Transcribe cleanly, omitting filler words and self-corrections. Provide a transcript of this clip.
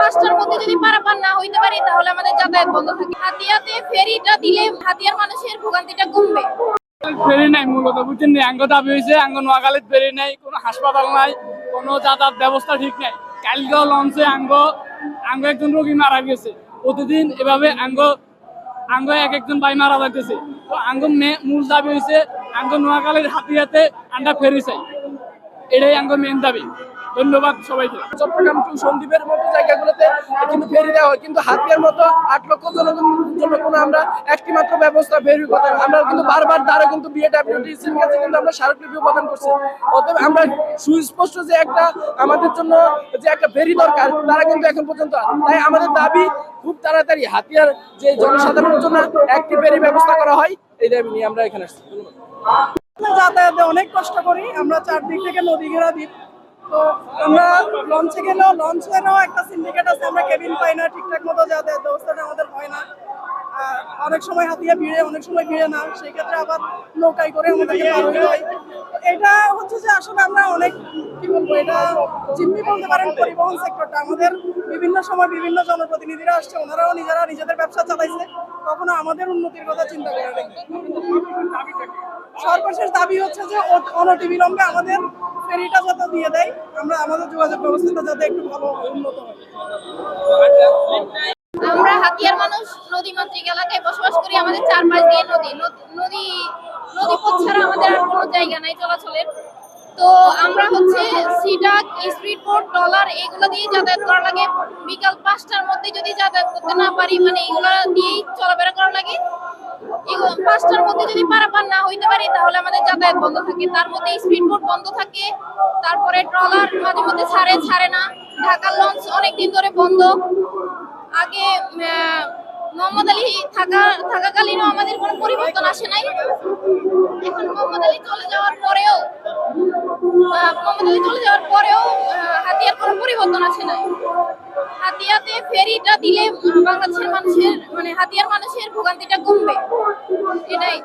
5টার মধ্যে যদি পারাপার না হইতে পারি তাহলে আমাদের যাতায়াত বন্ধ থাকে। হাতিয়াতে ফেরিটা দিলে হাতিয়ার মানুষের ভোগান্তিটা কমবে। ফেরি নাই মূলত বুঝছেন, আঙ্গ দাবি হয়েছে আঙ্গ নোয়াখালীত ফেরি নাই, কোনো হাসপাতাল নাই, কোনো যাতায়াত ব্যবস্থা ঠিক নাই। কালকেও লঞ্চে আঙ্গ একজন রোগী মারা গেছে। প্রতিদিন এভাবে আঙ্গ এক একজন ভাই মারা যাইতেছে। তো আঙ্গ মূল দাবি হয়েছে আঙ্গ নোয়াখালীর হাতিয়াতে আন্ডা ফেরি চাই, এটাই আঙ্গ মেন দাবি। ধন্যবাদ সবাইকে। চট্টগ্রাম টু সন্দ্বীপের মতো জায়গাগুলোতে কিন্তু ফেরি দেওয়া হয়, কিন্তু হাতিয়ার মতো 8 লক্ষ জনগণের জন্য কোনো আমরা একটি মাত্র ব্যবস্থা বের কথা আমরা কিন্তু বারবার দ্বারা কিন্তু বিএডব্লিউটিসির কাছে কিন্তু আমরা স্মারকলিপি প্রদান করছি। অতএব আমরা সুস্পষ্ট যে একটা আমাদের জন্য যে একটা ফেরি দরকার তারা কিন্তু এখন পর্যন্ত, তাই আমাদের দাবি খুব তাড়াতাড়ি হাতিয়ার যে জনসাধারণের জন্য একটি ফেরি ব্যবস্থা করা হয়, এই দাবি নিয়ে আমরা এখানে আসছি। যাতায়াতে অনেক কষ্ট করি আমরা, চারদিক থেকে নদী ঘেরা দ্বীপ। তো আমরা লঞ্চে গেলেও লঞ্চেরও একটা সিন্ডিকেট আছে, আমরা কেবিন পাই না, ঠিকঠাক মতো যাতায়াত ব্যবস্থাটা আমাদের হয় না। অনেক সময় হাতিয়া ভিড়ে, অনেক সময় ভিড়ে না, সেই ক্ষেত্রে আবার নৌকায় করে আমাদেরকে পার হতে হয়। এটা হচ্ছে যে আসলে আমরা অনেক কি বলবো, এটা জিম্মি বলতে পারেন পরিবহন সেক্টরটা। আমাদের বিভিন্ন সময় বিভিন্ন জনপ্রতিনিধিরা আসছে, ওনারাও নিজেদের ব্যবসা চালাইছে, কখনো আমাদের উন্নতির কথা চিন্তা করে নেই। সর্বশেষ দাবি হচ্ছে যে অনতিবিলম্বে আমাদের ফেরিটা যাতে দিয়ে দেয়, আমরা আমাদের যোগাযোগ ব্যবস্থাটা যাতে একটু ভালো উন্নত হয়। আমরা হাতিয়ার মানুষ নদীমাতৃক এলাকায় বসবাস করি। আমাদের চারপাশ দিয়ে নদীপথ ছাড়া আমাদের আর কোনো জায়গা নাই চলাচলের। তো আমরা হচ্ছে সিডাক, স্পিড বোট, ট্রলার এগুলো দিয়ে যাতায়াত করা লাগে। বিকাল 5টার মধ্যে যদি যাতায়াত করতে না পারি, মানে এগুলো দিয়েই চলাফেরা করা লাগে। 5টার মধ্যে যদি পারাপার না হইতে পারি তাহলে আমাদের যাতায়াত বন্ধ থাকে। তার মধ্যে স্পিড বোট বন্ধ থাকে, তারপরে ট্রলার মাঝে মধ্যে ছাড়ে না। ঢাকার লঞ্চ অনেকদিন ধরে বন্ধ। আগে মোহাম্মদ আলী থাকাকালীনও আমাদের কোনো পরিবর্তন আসে নাই। এখন মোহাম্মদ আলী চলে যাওয়ার পরেও হাতিয়ার কোনো পরিবর্তন আসে নাই। হাতিয়াতে ফেরিটা দিলে বাংলাদেশের মানুষের, মানে হাতিয়ার মানুষের ভোগান্তিটা কমবে, এটাই।